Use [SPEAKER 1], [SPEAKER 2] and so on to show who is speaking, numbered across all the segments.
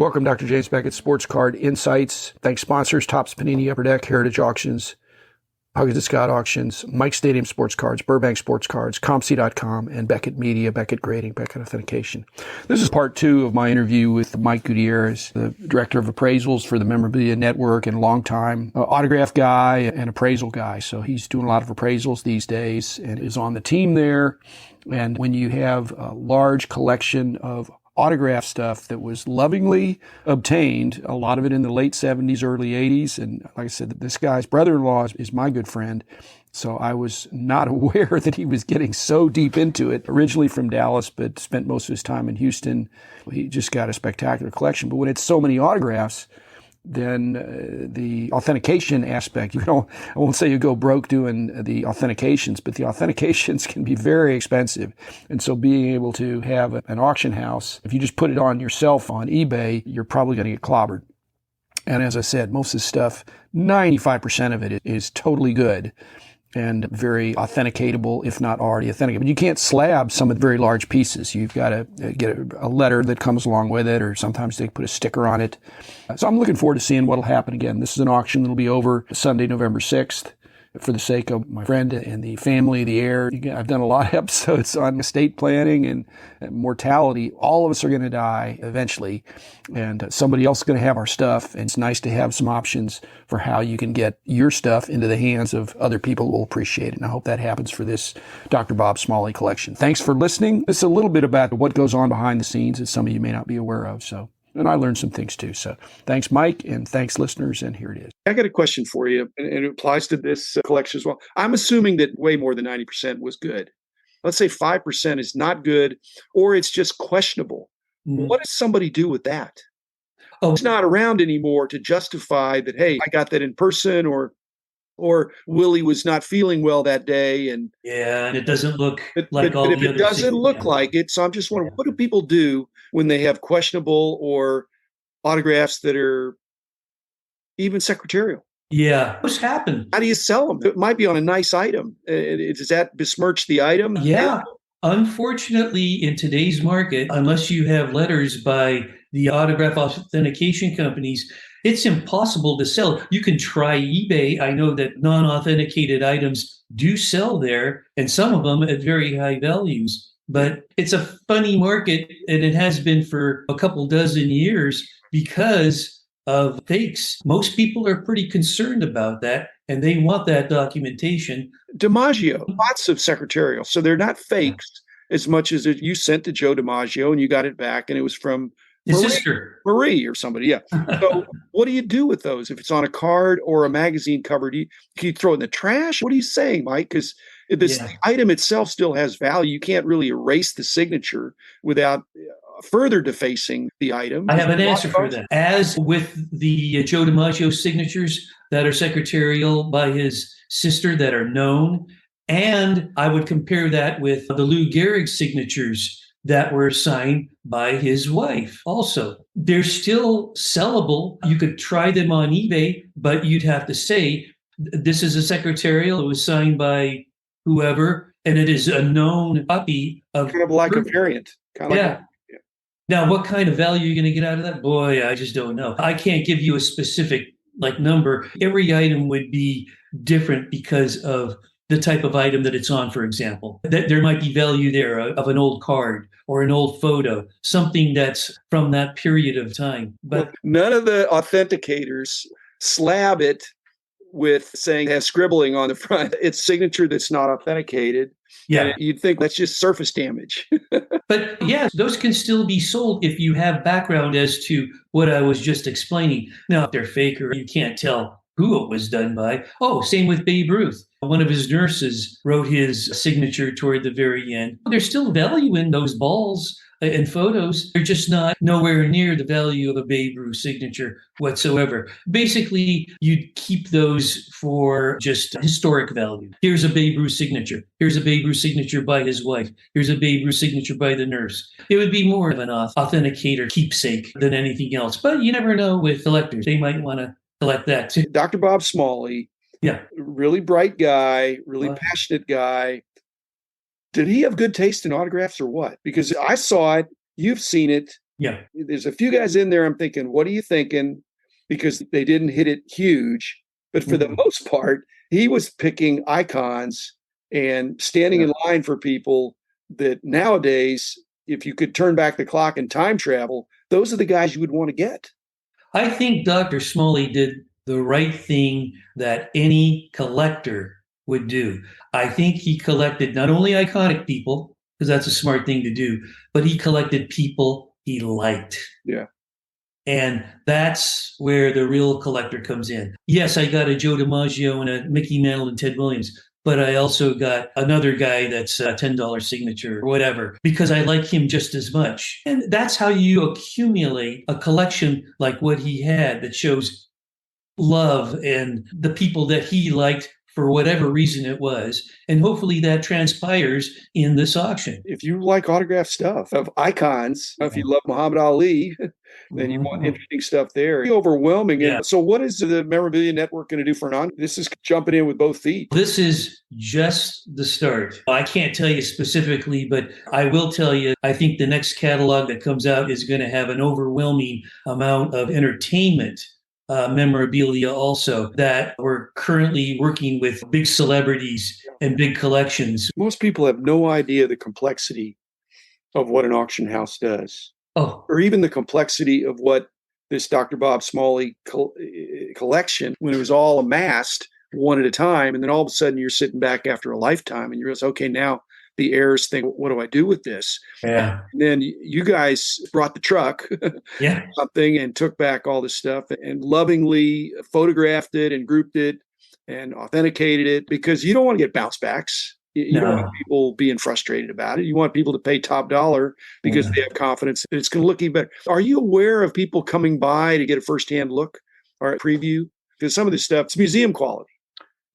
[SPEAKER 1] Welcome, Dr. James Beckett, Sports Card Insights. Thanks sponsors, Topps Panini Upper Deck, Heritage Auctions, Huggins and Scott Auctions, Mike Stadium Sports Cards, Burbank Sports Cards, ComC.com, and Beckett Media, Beckett Grading, Beckett Authentication. This is part 2 of my interview with Mike Gutierrez, the Director of Appraisals for the Memorabilia Network and longtime autograph guy and appraisal guy. So he's doing a lot of appraisals these days and is on the team there. And when you have a large collection of autograph stuff that was lovingly obtained, a lot of it in the late 70s, early 80s. And like I said, this guy's brother-in-law is my good friend. So I was not aware that he was getting so deep into it. Originally from Dallas, but spent most of his time in Houston. He just got a spectacular collection. But when it's so many autographs, then the authentication aspect, I won't say you go broke doing the authentications, but the authentications can be very expensive. And so being able to have an auction house, if you just put it on yourself on eBay, you're probably going to get clobbered. And as I said, most of this stuff, 95% of it is totally good and very authenticatable, if not already authentic. But you can't slab some of the very large pieces. You've got to get a letter that comes along with it, or sometimes they put a sticker on it. So I'm looking forward to seeing what'll happen again. This is an auction that'll be over Sunday, November 6th. For the sake of my friend and the family, the heir, I've done a lot of episodes on estate planning and mortality. All of us are going to die eventually, and somebody else is going to have our stuff. And it's nice to have some options for how you can get your stuff into the hands of other people who will appreciate it. And I hope that happens for this Dr. Bob Smalley collection. Thanks for listening. It's a little bit about what goes on behind the scenes that some of you may not be aware of. And I learned some things too. So thanks, Mike, and thanks, listeners. And here it is. I got a question for you, and it applies to this collection as well. I'm assuming that way more than 90% was good. Let's say 5% is not good, or it's just questionable. Mm-hmm. What does somebody do with that? Oh, it's not around anymore to justify that, hey, I got that in person, or Willie was not feeling well that day. And
[SPEAKER 2] it doesn't look like all
[SPEAKER 1] the other. But if it doesn't look like it, so I'm just wondering, what do people do when they have questionable or autographs that are even secretarial?
[SPEAKER 2] Yeah, what's happened?
[SPEAKER 1] How do you sell them? It might be on a nice item. Does that besmirch the item?
[SPEAKER 2] Yeah. Unfortunately, in today's market, unless you have letters by the autograph authentication companies, it's impossible to sell. You can try eBay. I know that non-authenticated items do sell there, and some of them at very high values. But it's a funny market, and it has been for a couple dozen years because of fakes. Most people are pretty concerned about that, and they want that documentation.
[SPEAKER 1] DiMaggio, lots of secretarial. So they're not fakes as much as you sent to Joe DiMaggio and you got it back, and it was from
[SPEAKER 2] his sister,
[SPEAKER 1] Marie or somebody. Yeah. So what do you do with those? If it's on a card or a magazine cover, can you throw it in the trash? What are you saying, Mike? Because the item itself still has value. You can't really erase the signature without further defacing the item.
[SPEAKER 2] I have an answer for that. As with the Joe DiMaggio signatures that are secretarial by his sister that are known, and I would compare that with the Lou Gehrig signatures that were signed by his wife also. They're still sellable. You could try them on eBay, but you'd have to say, this is a secretarial. It was signed by whoever, and it is a known copy of...
[SPEAKER 1] Kind of like a variant.
[SPEAKER 2] Now, what kind of value are you going to get out of that? Boy, I just don't know. I can't give you a specific number. Every item would be different because of the type of item that it's on, for example. There might be value there of an old card or an old photo, something that's from that period of time. But
[SPEAKER 1] none of the authenticators slab it with saying it has scribbling on the front. It's signature that's not authenticated. Yeah. And you'd think that's just surface damage.
[SPEAKER 2] But yes, those can still be sold if you have background as to what I was just explaining. Now, if they're fake or you can't tell who it was done by. Oh, same with Babe Ruth. One of his nurses wrote his signature toward the very end. There's still value in those balls and photos. They're just not nowhere near the value of a Babe Ruth signature whatsoever. Basically, you'd keep those for just historic value. Here's a Babe Ruth signature. Here's a Babe Ruth signature by his wife. Here's a Babe Ruth signature by the nurse. It would be more of an authenticator keepsake than anything else. But you never know with collectors. They might want to collect that too.
[SPEAKER 1] Dr. Bob Smalley, really bright guy, really passionate guy. Did he have good taste in autographs or what? Because I saw it, you've seen it.
[SPEAKER 2] Yeah.
[SPEAKER 1] There's a few guys in there I'm thinking, what are you thinking? Because they didn't hit it huge. But for the most part, he was picking icons and standing in line for people that nowadays, if you could turn back the clock and time travel, those are the guys you would want to get.
[SPEAKER 2] I think Dr. Smalley did the right thing that any collector would do. I think he collected not only iconic people, because that's a smart thing to do, but he collected people he liked.
[SPEAKER 1] Yeah.
[SPEAKER 2] And that's where the real collector comes in. Yes, I got a Joe DiMaggio and a Mickey Mantle and Ted Williams, but I also got another guy that's a $10 signature or whatever, because I like him just as much. And that's how you accumulate a collection like what he had that shows love and the people that he liked for whatever reason it was. And hopefully that transpires in this auction.
[SPEAKER 1] If you like autographed stuff of icons, if you love Muhammad Ali, then you want interesting stuff there. It's overwhelming.
[SPEAKER 2] Yeah.
[SPEAKER 1] And so what is the Memorabilia Network going to do for non? This is jumping in with both feet.
[SPEAKER 2] This is just the start. I can't tell you specifically, but I will tell you, I think the next catalog that comes out is going to have an overwhelming amount of entertainment memorabilia also, that we're currently working with big celebrities and big collections.
[SPEAKER 1] Most people have no idea the complexity of what an auction house does, or even the complexity of what this Dr. Bob Smalley collection, when it was all amassed one at a time, and then all of a sudden you're sitting back after a lifetime and you realize, okay, now the heirs think, what do I do with this?
[SPEAKER 2] Yeah.
[SPEAKER 1] And then you guys brought the truck,
[SPEAKER 2] Yeah.
[SPEAKER 1] something, and took back all this stuff and lovingly photographed it and grouped it and authenticated it, because you don't want to get bounce backs. You don't want people being frustrated about it. You want people to pay top dollar because they have confidence that it's going to look even better. Are you aware of people coming by to get a firsthand look or a preview? Because some of this stuff, it's museum quality.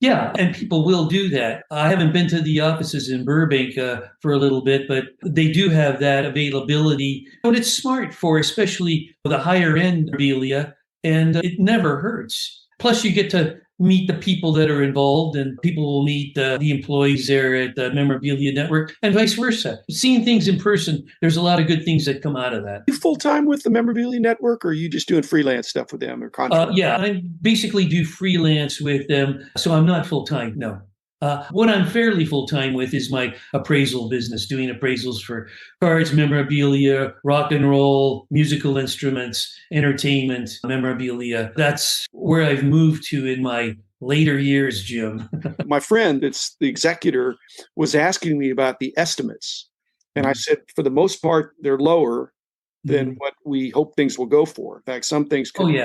[SPEAKER 2] Yeah, and people will do that. I haven't been to the offices in Burbank for a little bit, but they do have that availability. And it's smart for especially the higher end memorabilia, and it never hurts. Plus, you get to meet the people that are involved, and people will meet the employees there at the Memorabilia Network, and vice versa. Seeing things in person, there's a lot of good things that come out of that.
[SPEAKER 1] Are you full-time with the Memorabilia Network, or are you just doing freelance stuff with them or contract?
[SPEAKER 2] Yeah, I basically do freelance with them, so I'm not full-time, no. What I'm fairly full-time with is my appraisal business, doing appraisals for cards, memorabilia, rock and roll, musical instruments, entertainment, memorabilia. That's where I've moved to in my later years, Jim.
[SPEAKER 1] My friend, that's the executor, was asking me about the estimates. And I said, for the most part, they're lower than what we hope things will go for. In fact, some things could be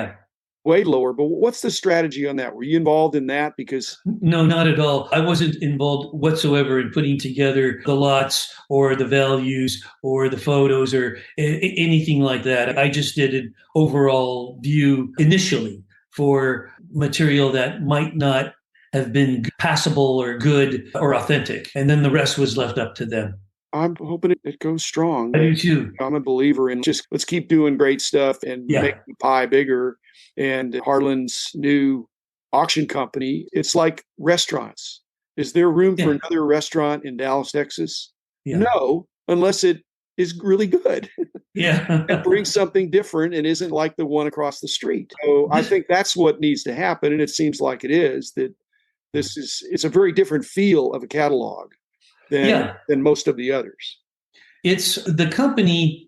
[SPEAKER 1] way lower. But what's the strategy on that? Were you involved in that? Because
[SPEAKER 2] no, not at all. I wasn't involved whatsoever in putting together the lots or the values or the photos or anything like that. I just did an overall view initially for material that might not have been passable or good or authentic. And then the rest was left up to them.
[SPEAKER 1] I'm hoping it goes strong.
[SPEAKER 2] I do too.
[SPEAKER 1] I'm a believer in just let's keep doing great stuff and make the pie bigger. And Harlan's new auction company, it's like restaurants. Is there room for another restaurant in Dallas, Texas? No, unless it is really good. And brings something different and isn't like the one across the street. So I think that's what needs to happen. And it seems like it is, that it's a very different feel of a catalog than most of the others.
[SPEAKER 2] It's the company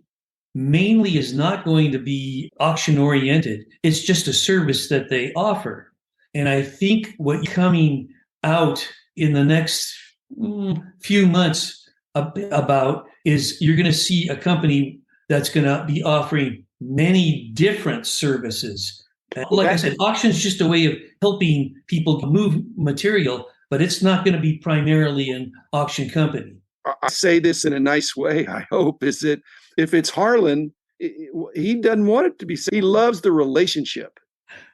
[SPEAKER 2] mainly is not going to be auction oriented. It's just a service that they offer. And I think what coming out in the next few months about is you're going to see a company that's going to be offering many different services. Like I said, auction is just a way of helping people move material, but it's not going to be primarily an auction company.
[SPEAKER 1] I say this in a nice way, I hope, is that if it's Harlan, he doesn't want it to be, he loves the relationship.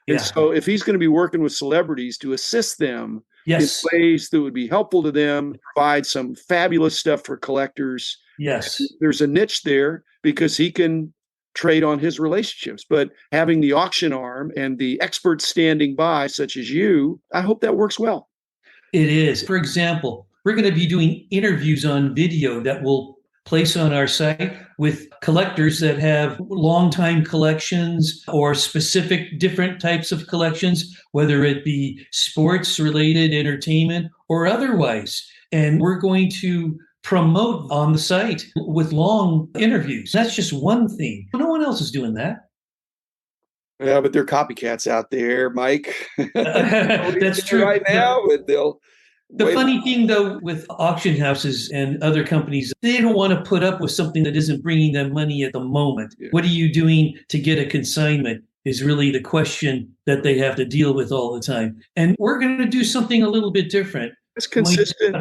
[SPEAKER 1] And so if he's going to be working with celebrities to assist them in ways that would be helpful to them, provide some fabulous stuff for collectors, there's a niche there because he can trade on his relationships. But having the auction arm and the experts standing by, such as you, I hope that works well.
[SPEAKER 2] It is. For example, we're going to be doing interviews on video that will place on our site with collectors that have long-time collections or specific different types of collections, whether it be sports related, entertainment, or otherwise. And we're going to promote on the site with long interviews. That's just one thing. No one else is doing that.
[SPEAKER 1] Yeah, but there are copycats out there, Mike.
[SPEAKER 2] That's true.
[SPEAKER 1] Right now, and they'll.
[SPEAKER 2] The funny thing, though, with auction houses and other companies, they don't want to put up with something that isn't bringing them money at the moment. Yeah. What are you doing to get a consignment is really the question that they have to deal with all the time. And we're going to do something a little bit different.
[SPEAKER 1] It's consistent.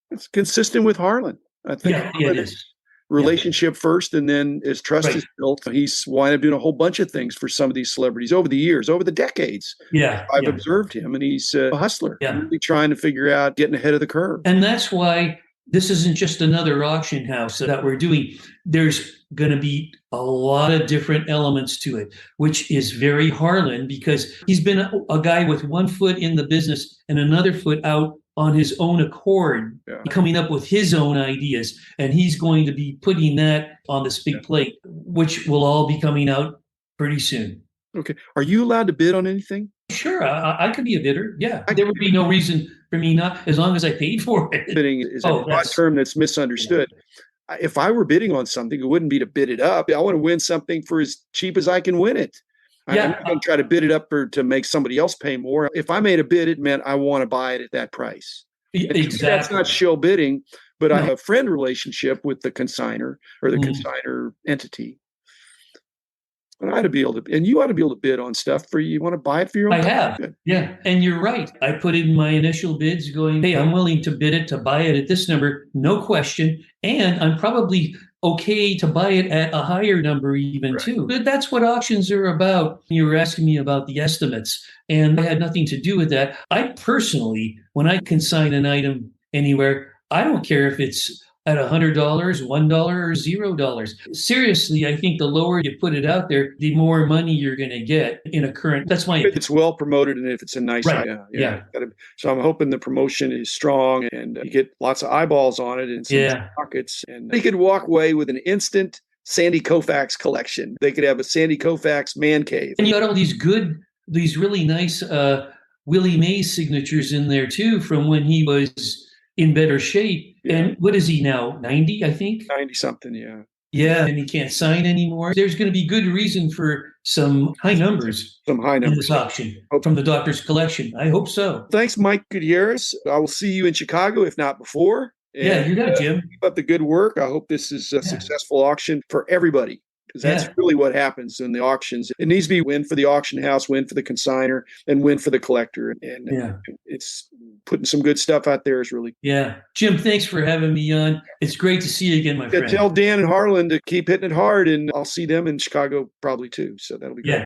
[SPEAKER 1] It's consistent with Harlan. I think
[SPEAKER 2] it is.
[SPEAKER 1] Relationship first, and then as trust is built, he's wound up doing a whole bunch of things for some of these celebrities over the years, over the decades. I've observed him, and he's a hustler, really trying to figure out getting ahead of the curve.
[SPEAKER 2] And that's why this isn't just another auction house that we're doing. There's going to be a lot of different elements to it, which is very Harlan, because he's been a guy with one foot in the business and another foot out on his own accord, coming up with his own ideas. And he's going to be putting that on this big plate, which will all be coming out pretty soon.
[SPEAKER 1] Okay. Are you allowed to bid on anything?
[SPEAKER 2] Sure. I could be a bidder. Yeah. There would be no reason for me not, as long as I paid for it.
[SPEAKER 1] Bidding is a broad term that's misunderstood. Yeah. If I were bidding on something, it wouldn't be to bid it up. I want to win something for as cheap as I can win it. I'm not going to try to bid it up to make somebody else pay more. If I made a bid, it meant I want to buy it at that price.
[SPEAKER 2] Exactly.
[SPEAKER 1] That's not shill bidding, but I have a friend relationship with the consignor or the consignor entity. And I ought to be able to, and you ought to be able to bid on stuff for you. You want to buy it for your own?
[SPEAKER 2] I have. Good. Yeah. And you're right. I put in my initial bids going, hey, I'm willing to bid it, to buy it at this number, no question. And I'm probably okay to buy it at a higher number even too. But that's what auctions are about. You were asking me about the estimates, and I had nothing to do with that. I personally, when I consign an item anywhere, I don't care if it's at $100, $1 or $0. Seriously, I think the lower you put it out there, the more money you're going to get in a current. That's my.
[SPEAKER 1] If it's well promoted and if it's a nice.
[SPEAKER 2] Yeah.
[SPEAKER 1] So I'm hoping the promotion is strong and you get lots of eyeballs on it and some pockets. And they could walk away with an instant Sandy Koufax collection. They could have a Sandy Koufax man cave.
[SPEAKER 2] And you got all these really nice Willie Mays signatures in there too, from when he was in better shape. And what is he now? 90, I think?
[SPEAKER 1] 90 something, yeah.
[SPEAKER 2] Yeah, and he can't sign anymore. There's going to be good reason for some high numbers. In this auction from the doctor's collection. I hope so.
[SPEAKER 1] Thanks, Mike Gutierrez. I will see you in Chicago, if not before.
[SPEAKER 2] And, you got it, Jim.
[SPEAKER 1] Keep up the good work. I hope this is a successful auction for everybody. Because that's really what happens in the auctions. It needs to be win for the auction house, win for the consignor, and win for the collector. And it's putting some good stuff out there is really.
[SPEAKER 2] Yeah. Jim, thanks for having me on. It's great to see you again, my friend.
[SPEAKER 1] Tell Dan and Harlan to keep hitting it hard, and I'll see them in Chicago probably too. So that'll be great.